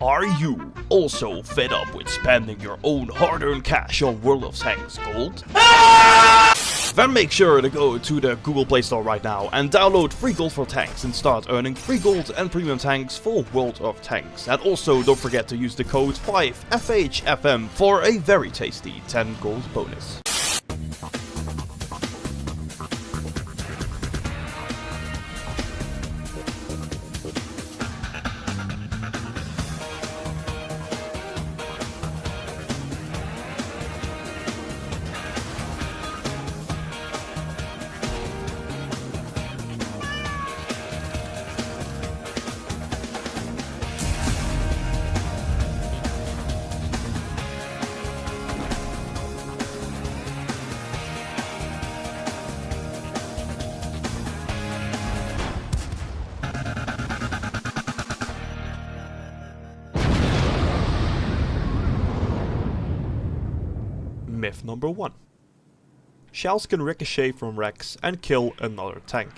Are you also fed up with spending your own hard-earned cash on World of Tanks gold? Then make sure to go to the Google Play Store right now and download free gold for tanks and start earning free gold and premium tanks for World of Tanks. And also don't forget to use the code 5FHFM for a very tasty 10 gold bonus. Myth number 1. Shells can ricochet from wrecks and kill another tank.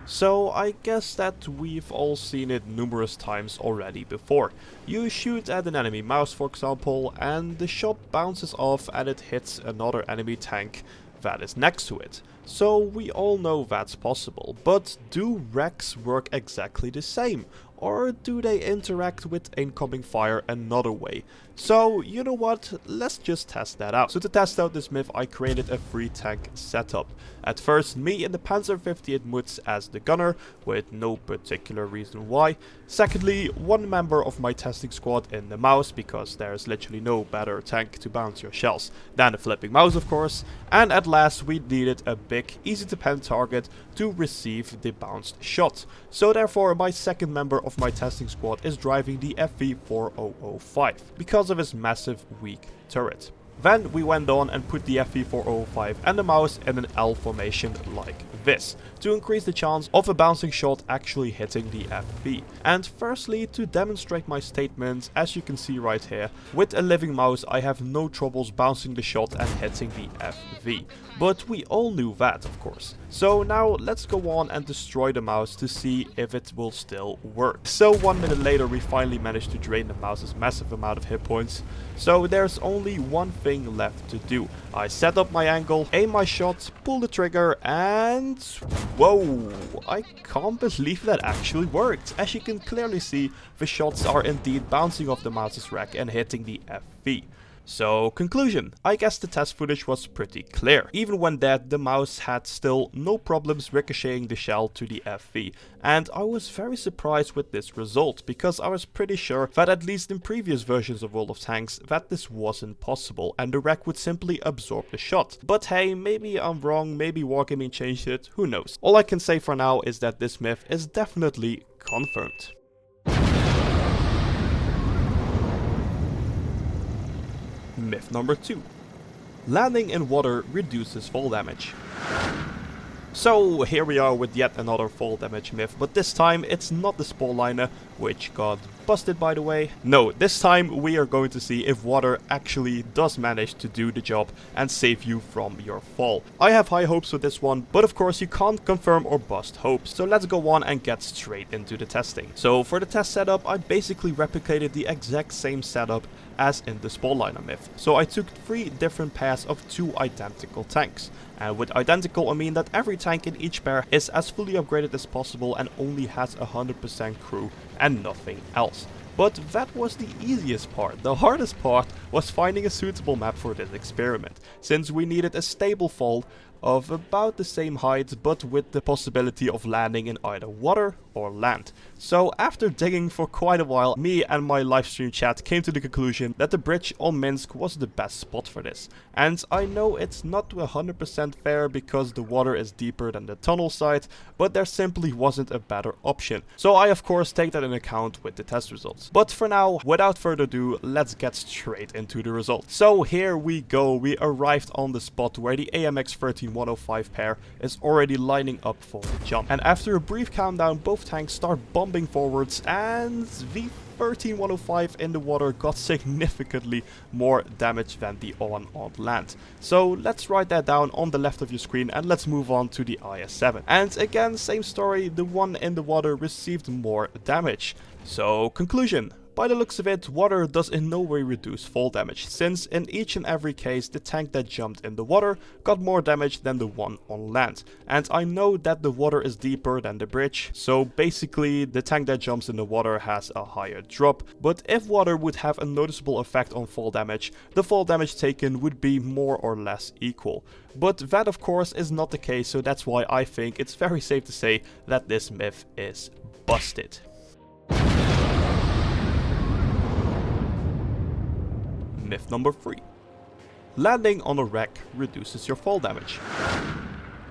So I guess that we've all seen it numerous times already before. You shoot at an enemy mouse, for example, and the shot bounces off and it hits another enemy tank that is next to it. So we all know that's possible, but do wrecks work exactly the same? Or do they interact with incoming fire another way? So, you know what, let's just test that out. So to test out this myth, I created a free tank setup. At first, me in the Panzer 58 Muts as the gunner, with no particular reason why. Secondly, one member of my testing squad in the mouse, because there's literally no better tank to bounce your shells than the flipping mouse, of course. And at last, we needed a big, easy to pen target to receive the bounced shot. So therefore, my second member of my testing squad is driving the FV4005 because of his massive weak turret. Then we went on and put the FV4005 and the mouse in an L formation like this, to increase the chance of a bouncing shot actually hitting the FV. And firstly, to demonstrate my statement, as you can see right here, with a living mouse I have no troubles bouncing the shot and hitting the FV. But we all knew that, of course. So now let's go on and destroy the mouse to see if it will still work. So 1 minute later we finally managed to drain the mouse's massive amount of hit points. So there's only one thing left to do. I set up my angle, aim my shot, pull the trigger, and whoa, I can't believe that actually worked. As you can clearly see, the shots are indeed bouncing off the mouse's rack and hitting the FV. So, conclusion. I guess the test footage was pretty clear. Even when dead, the mouse had still no problems ricocheting the shell to the FV. And I was very surprised with this result, because I was pretty sure that at least in previous versions of World of Tanks that this wasn't possible and the wreck would simply absorb the shot. But hey, maybe I'm wrong, maybe Wargaming changed it, who knows. All I can say for now is that this myth is definitely confirmed. Myth number 2. Landing in water reduces fall damage. So here we are with yet another fall damage myth, but this time it's not the spawn liner, which got busted by the way. No, this time we are going to see if water actually does manage to do the job and save you from your fall. I have high hopes with this one, but of course you can't confirm or bust hopes. So let's go on and get straight into the testing. So for the test setup, I basically replicated the exact same setup as in the spawn liner myth. So I took 3 different pairs of 2 identical tanks. And with identical I mean that every tank in each pair is as fully upgraded as possible and only has 100% crew and nothing else. But that was the easiest part. The hardest part was finding a suitable map for this experiment, since we needed a stable fall of about the same height, but with the possibility of landing in either water or land. So after digging for quite a while, me and my livestream chat came to the conclusion that the bridge on Minsk was the best spot for this. And I know it's not 100% fair because the water is deeper than the tunnel side, but there simply wasn't a better option. So I of course take that in account with the test results. But for now, without further ado, let's get straight into the results. So here we go, we arrived on the spot where the AMX-13 13105 pair is already lining up for the jump. And after a brief countdown, both tanks start bombing forwards, and the 13105 in the water got significantly more damage than the one on land. So let's write that down on the left of your screen and let's move on to the IS-7. And again, same story, the one in the water received more damage. So conclusion. By the looks of it, water does in no way reduce fall damage, since in each and every case the tank that jumped in the water got more damage than the one on land. And I know that the water is deeper than the bridge, so basically the tank that jumps in the water has a higher drop, but if water would have a noticeable effect on fall damage, the fall damage taken would be more or less equal. But that of course is not the case, so that's why I think it's very safe to say that this myth is busted. Myth number 3. Landing on a wreck reduces your fall damage.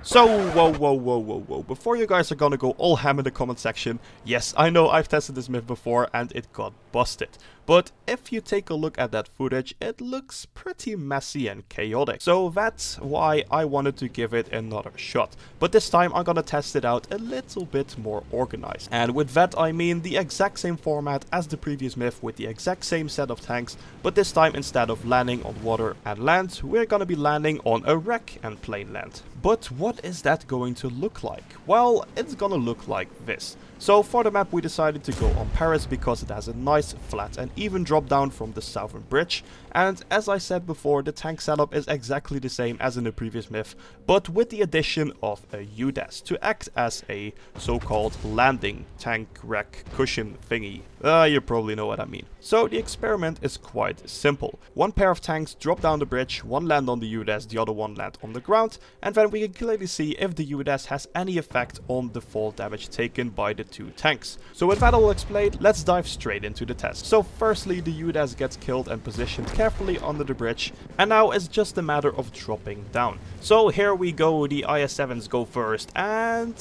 So, whoa. Before you guys are gonna go all ham in the comment section, yes, I know I've tested this myth before and it got busted. But if you take a look at that footage, it looks pretty messy and chaotic. So that's why I wanted to give it another shot. But this time I'm gonna test it out a little bit more organized. And with that I mean the exact same format as the previous myth with the exact same set of tanks. But this time instead of landing on water and land, we're gonna be landing on a wreck and plain land. But what is that going to look like? Well, it's gonna look like this. So for the map we decided to go on Paris because it has a nice, flat and even drop down from the southern bridge. And as I said before, the tank setup is exactly the same as in the previous myth, but with the addition of a UDAS to act as a so-called landing tank wreck cushion thingy. You probably know what I mean. So the experiment is quite simple. One pair of tanks drop down the bridge, one land on the UDAS, the other one land on the ground, and then we can clearly see if the UDAS has any effect on the fall damage taken by the two tanks. So with that all explained, let's dive straight into the test. So firstly, the UDAS gets killed and positioned carefully under the bridge, and now it's just a matter of dropping down. So here we go, the IS-7s go first, and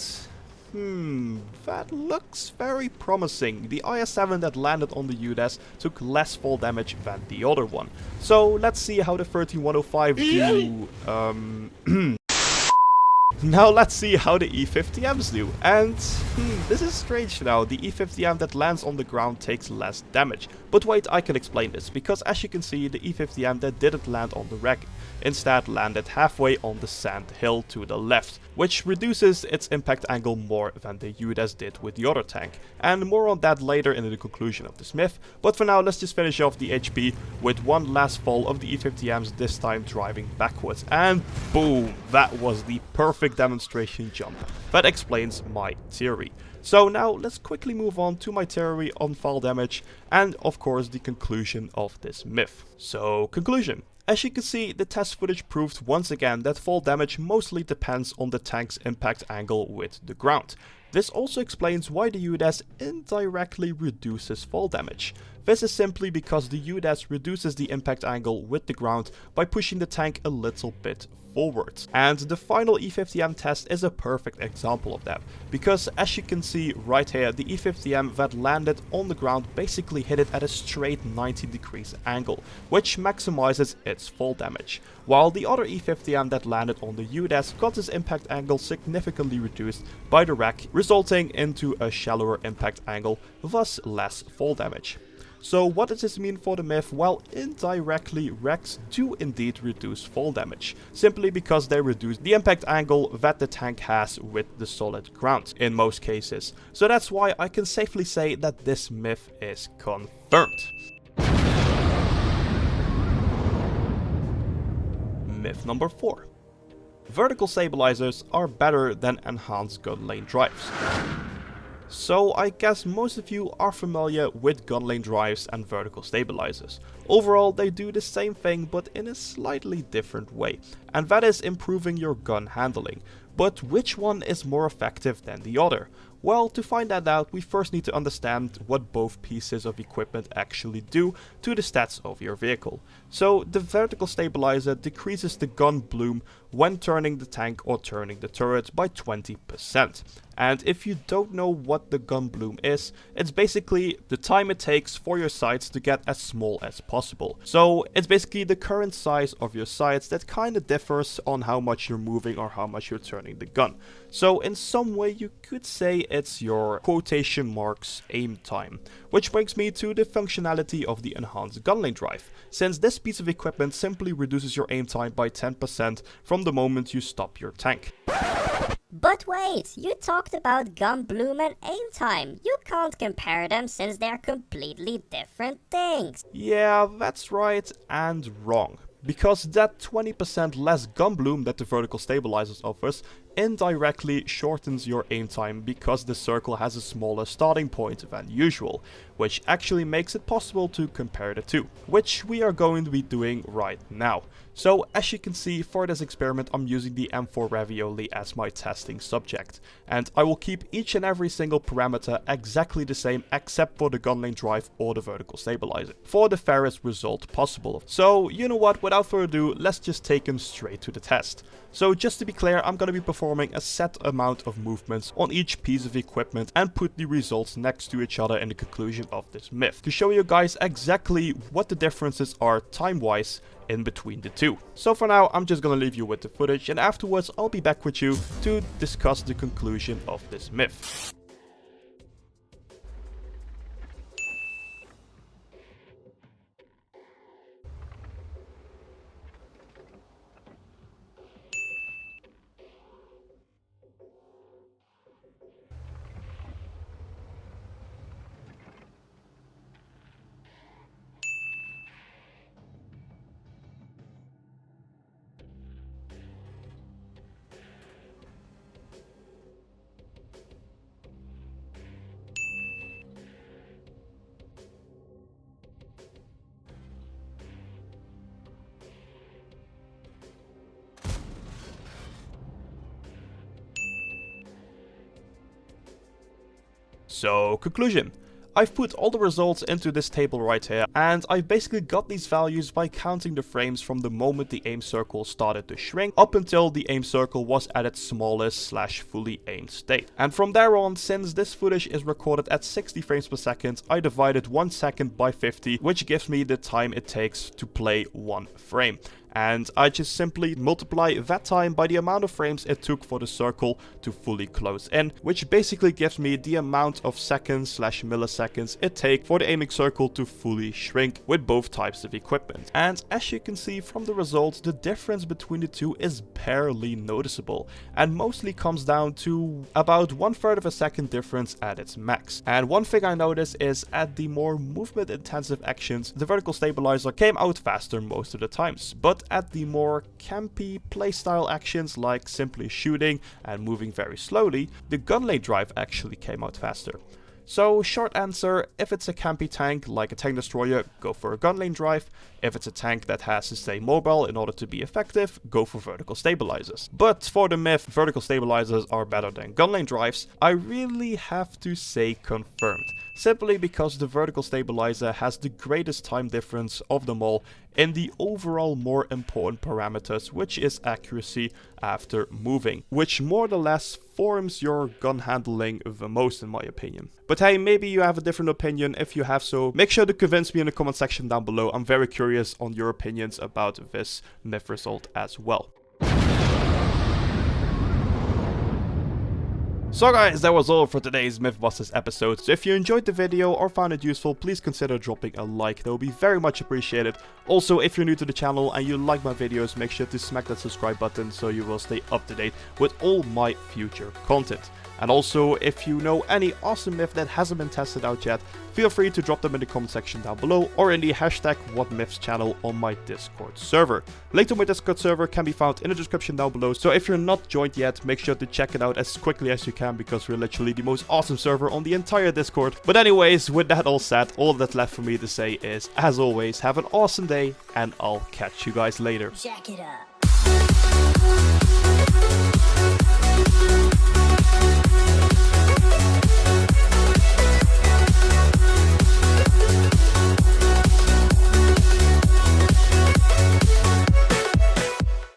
that looks very promising. The IS-7 that landed on the UDAS took less fall damage than the other one. So let's see how the 13105 do. Now let's see how the E50Ms do. And this is strange now. The E50M that lands on the ground takes less damage. But wait, I can explain this, because as you can see, the E50M that didn't land on the wreck instead landed halfway on the sand hill to the left, which reduces its impact angle more than the UDAS did with the other tank. And more on that later in the conclusion of this myth. But for now, let's just finish off the HP with one last fall of the E50Ms, this time driving backwards. And boom, that was the perfect demonstration jump. That explains my theory. So now let's quickly move on to my theory on fall damage and of course the conclusion of this myth. So conclusion. As you can see, the test footage proved once again that fall damage mostly depends on the tank's impact angle with the ground. This also explains why the UDAS indirectly reduces fall damage. This is simply because the UDAS reduces the impact angle with the ground by pushing the tank a little bit forward. And the final E50M test is a perfect example of that, because as you can see right here, the E50M that landed on the ground basically hit it at a straight 90 degrees angle, which maximizes its fall damage, while the other E50M that landed on the UDAS got its impact angle significantly reduced by the wreck, resulting into a shallower impact angle, thus less fall damage. So what does this mean for the myth? Well, indirectly, wrecks do indeed reduce fall damage, simply because they reduce the impact angle that the tank has with the solid ground, in most cases. So that's why I can safely say that this myth is confirmed. Myth number 4. Vertical stabilizers are better than enhanced gun lane drives. So I guess most of you are familiar with gun lane drives and vertical stabilizers. Overall, they do the same thing but in a slightly different way, and that is improving your gun handling. But which one is more effective than the other? Well, to find that out, we first need to understand what both pieces of equipment actually do to the stats of your vehicle. So the vertical stabilizer decreases the gun bloom when turning the tank or turning the turret by 20%. And if you don't know what the gun bloom is, it's basically the time it takes for your sights to get as small as possible. So it's basically the current size of your sights that kind of differs on how much you're moving or how much you're turning the gun. So in some way you could say it's your quotation marks aim time. Which brings me to the functionality of the enhanced gun lane drive, since this piece of equipment simply reduces your aim time by 10% from the moment you stop your tank. But wait, you talked about gun bloom and aim time. You can't compare them since they're completely different things. Yeah, that's right and wrong. Because that 20% less gun bloom that the vertical stabilizers offers indirectly shortens your aim time because the circle has a smaller starting point than usual, which actually makes it possible to compare the two, which we are going to be doing right now. So as you can see, for this experiment I'm using the M4 Ravioli as my testing subject, and I will keep each and every single parameter exactly the same except for the gun lane drive or the vertical stabilizer, for the fairest result possible. So you know what, without further ado, let's just take him straight to the test. So just to be clear, I'm going to be performing a set amount of movements on each piece of equipment and put the results next to each other in the conclusion of this myth, to show you guys exactly what the differences are time-wise in between the two. So for now, I'm just going to leave you with the footage, and afterwards I'll be back with you to discuss the conclusion of this myth. So, conclusion. I've put all the results into this table right here, and I've basically got these values by counting the frames from the moment the aim circle started to shrink up until the aim circle was at its smallest / fully aimed state. And from there on, since this footage is recorded at 60 frames per second, I divided 1 second by 50, which gives me the time it takes to play one frame. And I just simply multiply that time by the amount of frames it took for the circle to fully close in, which basically gives me the amount of seconds / milliseconds it takes for the aiming circle to fully shrink with both types of equipment. And as you can see from the results, the difference between the two is barely noticeable, and mostly comes down to about 1/3 of a second difference at its max. And one thing I noticed is at the more movement intensive actions, the vertical stabilizer came out faster most of the times, but at the more campy playstyle actions like simply shooting and moving very slowly, the gun lane drive actually came out faster. So short answer, if it's a campy tank like a tank destroyer, go for a gun lane drive. If it's a tank that has to stay mobile in order to be effective, go for vertical stabilizers. But for the myth, vertical stabilizers are better than gun lane drives, I really have to say confirmed. Simply because the vertical stabilizer has the greatest time difference of them all in the overall more important parameters, which is accuracy after moving, which more or less forms your gun handling the most in my opinion. But hey, maybe you have a different opinion. If you have so, make sure to convince me in the comment section down below. I'm very curious on your opinions about this myth result as well. So guys, that was all for today's Mythbusters episode. So if you enjoyed the video or found it useful, please consider dropping a like. That would be very much appreciated. Also, if you're new to the channel and you like my videos, make sure to smack that subscribe button so you will stay up to date with all my future content. And also, if you know any awesome myth that hasn't been tested out yet, feel free to drop them in the comment section down below or in the hashtag WhatMyths channel on my Discord server. Link to my Discord server can be found in the description down below, so if you're not joined yet, make sure to check it out as quickly as you can because we're literally the most awesome server on the entire Discord. But anyways, with that all said, all that's left for me to say is, as always, have an awesome day and I'll catch you guys later. Jack it up.